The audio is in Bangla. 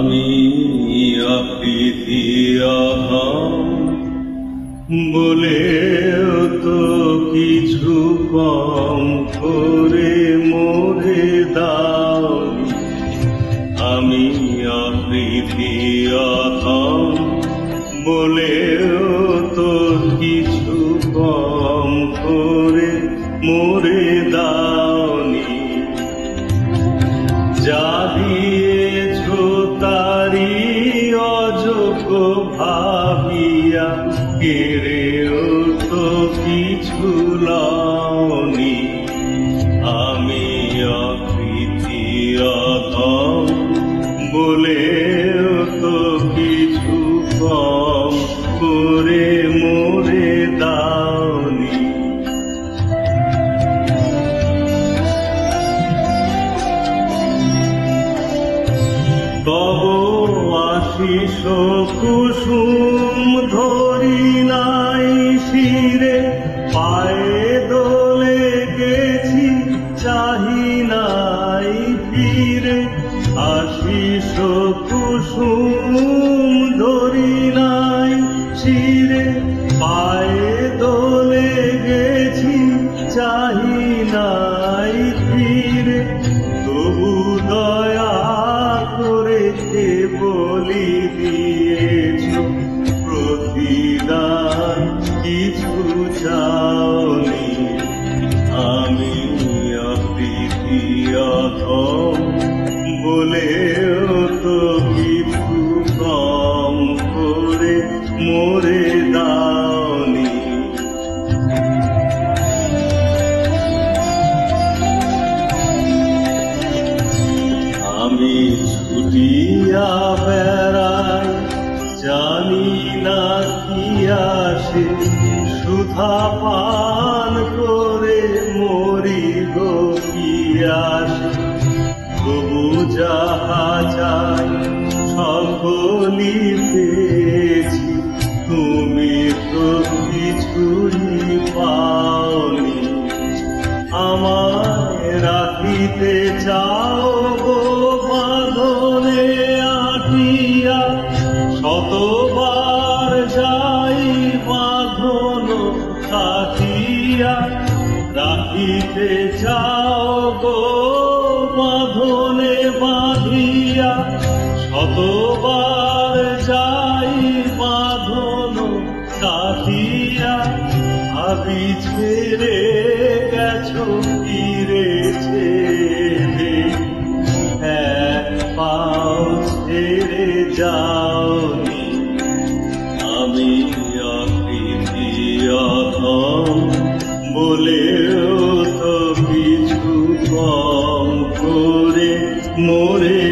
আমি অকৃতি অহং বলেও তো কিছু কম করে মোরে দাও। আমি অকৃতি অহং বলেও তো কিছু কম করে মোরে দাওনি। যা দিয়েছ তারি অযোগ্য ভাবিয়া কেড়েও তো কিছু লওনি। আমি অকৃতি অহং বলেও তো কিছু কম করে মোরে দাওনি। তব আশিস কুসুম ধরি নাই শিরে, পায়ে দোলে গেছি চাহি নাই ফিরে। আশিস কুসুম ধরি নাই শিরে, পায়ে দোলে গেছি চাহি নাই ফিরে। তবু দয়া করে বলি দিয়েছ প্রতিদান কিছু চাওনি। আমি অকৃতি অহং বলেও তো কিছু কম করে মোরে দাওনি। আমি ছুটিয়া বেড়াই জানি না কি আসে, সুধা পান করে মরি গো কি আসে। তবু যাহা চাই সকলই পেয়েছি, তুমি তো কিছুই পাওনি। আমায় রাখিতে চাও গো বাঁধনে আটিয়া, শতবার যাই বাঁধন কাটিয়া। রাখিতে চাও গো বাঁধনে বাঁধিয়া, শতবার যাই বাঁধন কাটিয়া। ভাবি ছেড়ে গেছো ফিরেছে এক পাও ছেড়ে যাওনি। আমি অকৃতি অহং বলেও তো কিছু কম করে মোরে